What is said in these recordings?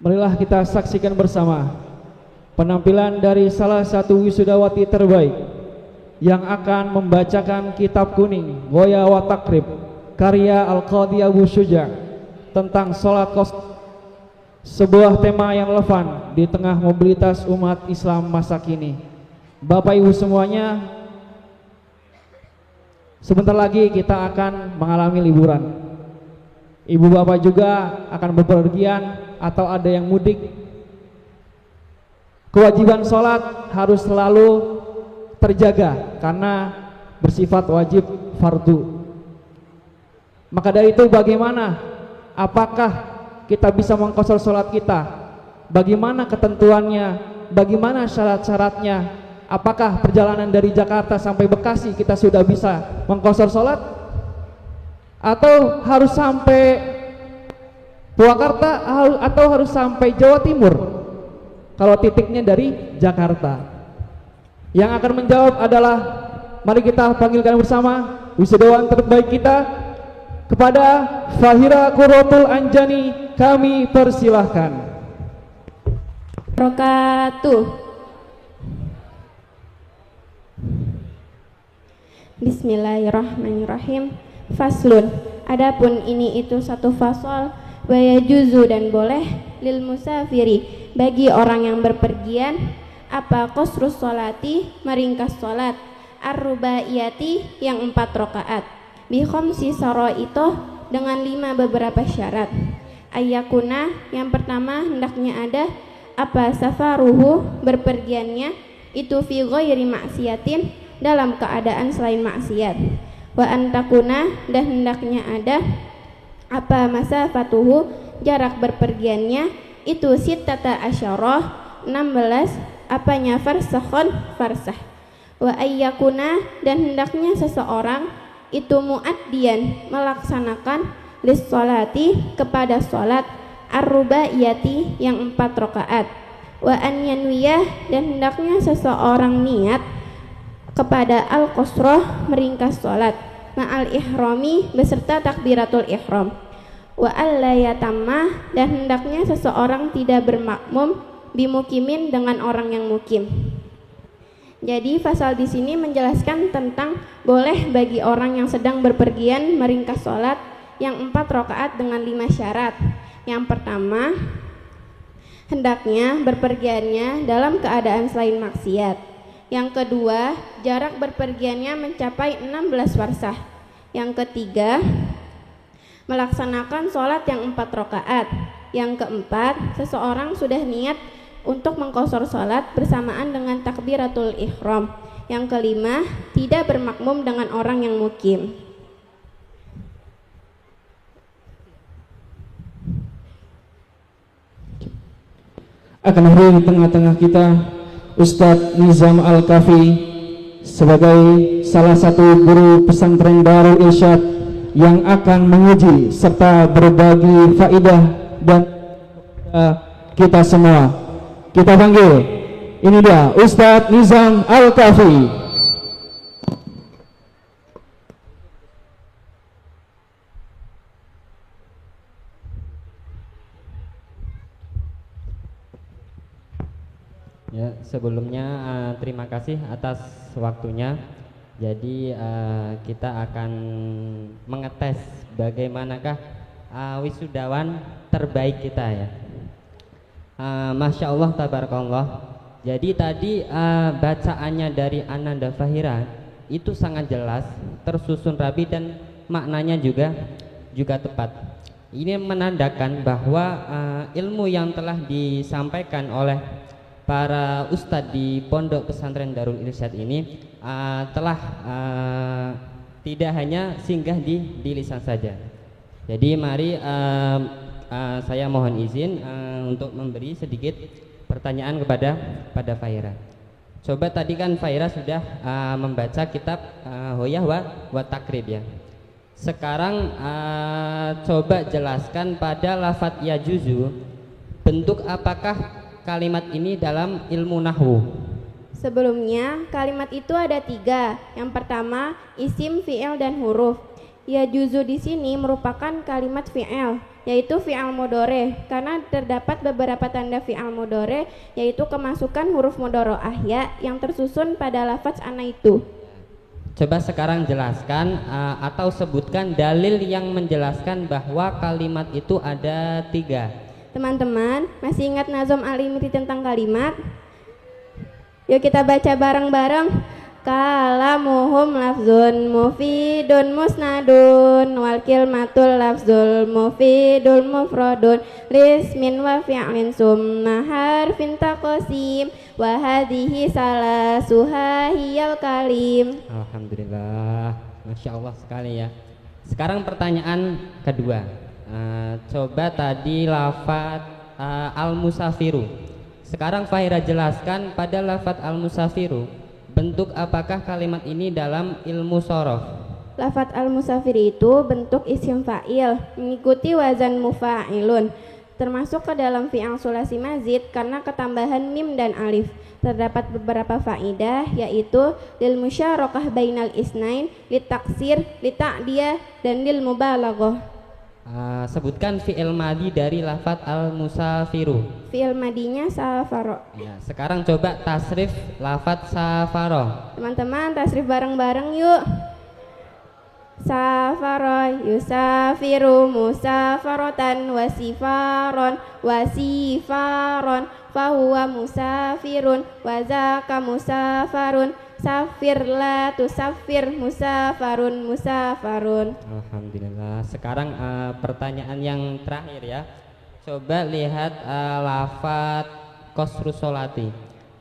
Marilah kita saksikan bersama penampilan dari salah satu wisudawati terbaik yang akan membacakan kitab kuning Ghoya wa Takrib karya Al-Qadhi Abu Syuja tentang sholat kosong, sebuah tema yang relevan di tengah mobilitas umat Islam masa kini. Bapak Ibu semuanya, sebentar lagi kita akan mengalami liburan. Ibu bapak juga akan bepergian atau ada yang mudik. Kewajiban sholat harus selalu terjaga karena bersifat wajib fardu. Maka dari itu bagaimana? Apakah kita bisa mengqashar sholat kita? Bagaimana ketentuannya? Bagaimana syarat-syaratnya? Apakah perjalanan dari Jakarta sampai Bekasi kita sudah bisa mengqashar sholat? Atau harus sampai Purwakarta atau harus sampai Jawa Timur kalau titiknya dari Jakarta? Yang akan menjawab adalah, mari kita panggilkan bersama wisudawan terbaik kita. Kepada Fahira Qurratul Anjani kami persilahkan. Rokatuh. Bismillahirrahmanirrahim. Faslun, adapun ini itu satu fasal, wa yajuzu dan boleh lil musafiri bagi orang yang berpergian apa qasrus sholati meringkas sholat ar-rubaiyati yang 4 rakaat bi khamsi saraitoh dengan 5 beberapa syarat. Ayyakuna yang pertama hendaknya ada apa safaruhu berpergiannya itu fi ghairi maksiatin dalam keadaan selain maksiat. Wa antakuna dan hendaknya ada apa masafatuhu jarak berpergiannya itu sittata asyarah 16 apanya farsakhon farsah. Wa ayyakuna dan hendaknya seseorang itu muaddian melaksanakan lis sholati kepada sholat ar-rubaiyati yang 4 rakaat. Wa an yanwiyah dan hendaknya seseorang niat kepada al-qasrah meringkas sholat ma'al ihrami beserta takbiratul ihram. Wa alla yatamma dan hendaknya seseorang tidak bermakmum bimukimin dengan orang yang mukim. Jadi pasal di sini menjelaskan tentang boleh bagi orang yang sedang berpergian meringkas sholat yang 4 rakaat dengan 5 syarat. Yang pertama, hendaknya berpergiannya dalam keadaan selain maksiat. Yang kedua, jarak berpergiannya mencapai 16 farsah. Yang ketiga, melaksanakan sholat yang 4 rakaat. Yang keempat, seseorang sudah niat untuk mengqashar sholat bersamaan dengan takbiratul ihram. Yang kelima, tidak bermakmum dengan orang yang mukim. Akan hadir di tengah-tengah kita Ustadz Nizam Al-Kafi sebagai salah satu guru pesantren Darul Irsyad yang akan menguji serta berbagi faidah dan kita semua. Kita panggil, ini dia Ustadz Nizam Al-Kafi. Ya, sebelumnya terima kasih atas waktunya. Jadi kita akan mengetes bagaimanakah wisudawan terbaik kita ya. Masya Allah tabarakallah. Jadi tadi bacaannya dari Ananda Fahira itu sangat jelas, tersusun rapi dan maknanya juga tepat. Ini menandakan bahwa ilmu yang telah disampaikan oleh para ustadz di Pondok Pesantren Darul Irsyad ini telah tidak hanya singgah di lisan saja. Jadi mari saya mohon izin untuk memberi sedikit pertanyaan kepada Fahira. Coba tadi kan Fahira sudah membaca kitab Ghoya wa Takrib ya. Sekarang coba jelaskan pada lafadz yajuzu, bentuk apakah kalimat ini dalam ilmu nahwu? Sebelumnya kalimat itu ada 3. Yang pertama isim, fi'il dan huruf. Yajuzu di sini merupakan kalimat fi'il yaitu fi'al mudhari, karena terdapat beberapa tanda fi'al mudhari, yaitu kemasukan huruf mudhari'ah ya yang tersusun pada lafaz ana itu. Coba sekarang jelaskan atau sebutkan dalil yang menjelaskan bahwa kalimat itu ada 3. Teman-teman, masih ingat nazam al-imri tentang kalimat? Yuk kita baca bareng-bareng. Kalamuhum lafzun mufidun musnadun wal kilmatul lafzul mufidul mufradun lismin wa fi'lin summa harfin taqsim wa hadhihi salasuha hiyal kalim. Alhamdulillah, Masya Allah sekali ya. Sekarang pertanyaan kedua. Coba tadi lafaz al-musafiru. Sekarang Fahira jelaskan pada lafaz al-musafiru, bentuk apakah kalimat ini dalam ilmu shorof? Lafaz al-musafir itu bentuk isim fa'il mengikuti wazan mufa'ilun, termasuk ke dalam fi'al sulasi mazid karena ketambahan mim dan alif. Terdapat beberapa faidah, yaitu lil musyarakah bainal isnain, litaksir, lita'diyah, dan lil mubalaghah. Sebutkan fi'il madi dari lafaz al-musafiru. Fi'il madinya safaro. Ya, sekarang coba tasrif lafaz safaro. Teman-teman tasrif bareng-bareng yuk. Safaro yusafiru musafarotan wasifaron wasifaron fahuwa musafirun wazaka musafarun safir la tusafir musafarun musafarun. Alhamdulillah. Sekarang pertanyaan yang terakhir ya. Coba lihat lafaz qasrus sholati.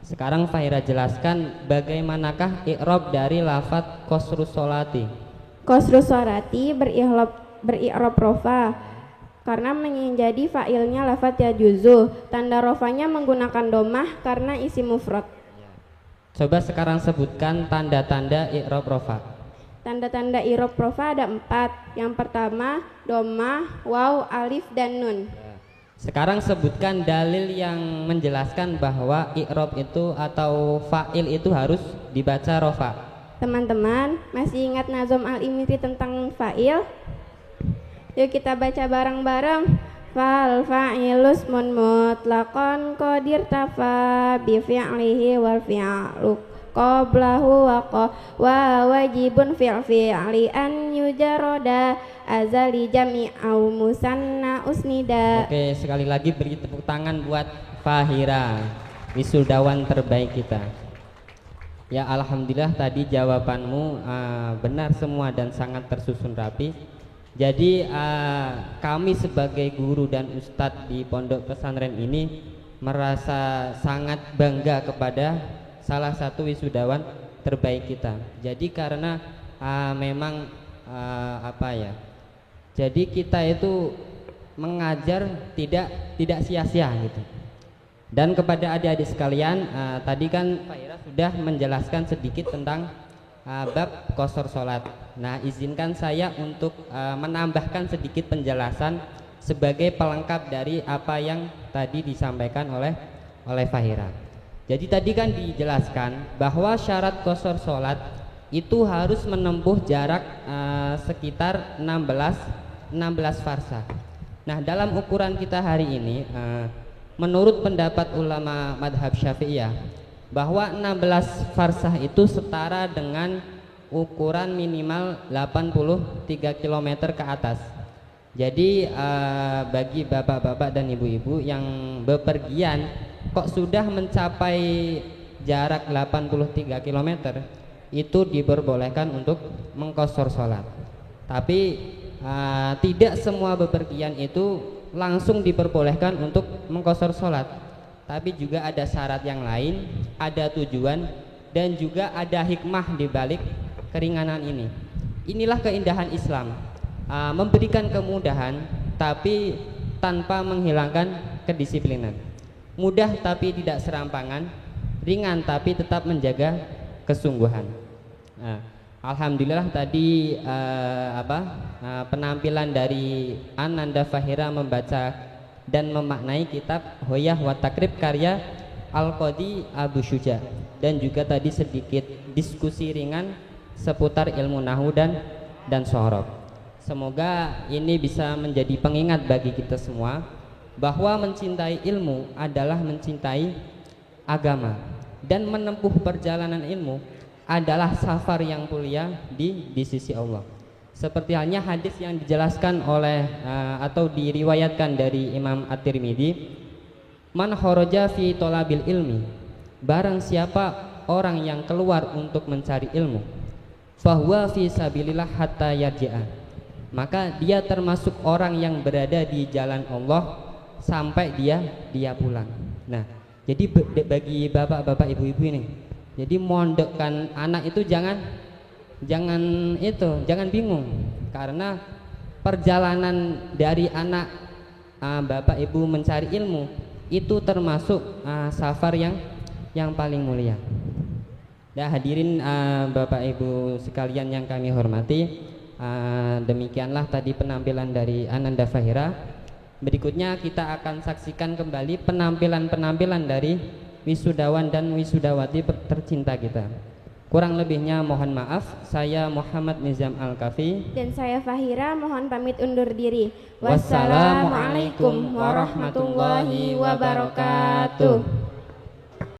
Sekarang Fahira jelaskan bagaimanakah i'rab dari lafaz qasrus sholati. Qasrus sholati beri'rab rofa karena menjadi fa'ilnya lafaz yajuzu. Tanda rofanya menggunakan domah karena isi mufrad. Coba sekarang sebutkan tanda-tanda i'rab rofa. Tanda-tanda i'rab rofa ada 4. Yang pertama domah, waw, alif, dan nun. Sekarang sebutkan dalil yang menjelaskan bahwa i'rab itu atau fa'il itu harus dibaca rofa. Teman-teman masih ingat nazam al-imri tentang fa'il? Yuk kita baca bareng-bareng. Fal fa'ilus mun mutlaqan qadir tafa bi fi'lihi wal fi'lu qablahu wa wajibun fi'li an yujarada azali jami au musanna usnida. Oke, sekali lagi beri tepuk tangan buat Fahira, wisudawan terbaik kita. Ya, alhamdulillah tadi jawabanmu benar semua dan sangat tersusun rapi. Jadi kami sebagai guru dan ustadz di pondok pesantren ini merasa sangat bangga kepada salah satu wisudawan terbaik kita. Jadi karena memang jadi kita itu mengajar tidak sia-sia gitu. Dan kepada adik-adik sekalian, tadi kan Pak Ira sudah menjelaskan sedikit tentang bab qasar sholat. Nah, izinkan saya untuk menambahkan sedikit penjelasan sebagai pelengkap dari apa yang tadi disampaikan oleh Fahira. Jadi tadi kan dijelaskan bahwa syarat qasar sholat itu harus menempuh jarak sekitar 16 farsah. Nah, dalam ukuran kita hari ini, menurut pendapat ulama madhab Syafi'iyah, bahwa 16 farsah itu setara dengan ukuran minimal 83 km ke atas. Jadi bagi bapak-bapak dan ibu-ibu yang bepergian kok sudah mencapai jarak 83 km, itu diperbolehkan untuk mengqasar sholat. Tapi tidak semua bepergian itu langsung diperbolehkan untuk mengqasar sholat, tapi juga ada syarat yang lain, ada tujuan, dan juga ada hikmah di balik keringanan ini. Inilah keindahan Islam, memberikan kemudahan tapi tanpa menghilangkan kedisiplinan, mudah tapi tidak serampangan, ringan tapi tetap menjaga kesungguhan. Alhamdulillah tadi penampilan dari Ananda Fahira membaca dan memaknai kitab Hoyah wa Takrib karya Al-Qadi Abu Syuja, dan juga tadi sedikit diskusi ringan seputar ilmu nahwu dan shorof. Semoga ini bisa menjadi pengingat bagi kita semua bahwa mencintai ilmu adalah mencintai agama, dan menempuh perjalanan ilmu adalah safar yang mulia di sisi Allah. Seperti halnya hadis yang dijelaskan oleh atau diriwayatkan dari Imam At-Tirmidzi, man kharaja fi thalabil ilmi, barang siapa orang yang keluar untuk mencari ilmu, fahuwa fi sabilillah hatta yarji'a, maka dia termasuk orang yang berada di jalan Allah sampai dia pulang. Nah, jadi bagi bapak-bapak ibu-ibu ini, jadi mondokkan anak itu jangan bingung, karena perjalanan dari anak bapak ibu mencari ilmu itu termasuk safar yang paling mulia. Nah, hadirin bapak ibu sekalian yang kami hormati, demikianlah tadi penampilan dari Ananda Fahira. Berikutnya kita akan saksikan kembali penampilan dari wisudawan dan wisudawati tercinta kita. Kurang lebihnya mohon maaf. Saya Muhammad Nizam Al-Kafi dan saya Fahira mohon pamit undur diri. Wassalamualaikum warahmatullahi wabarakatuh.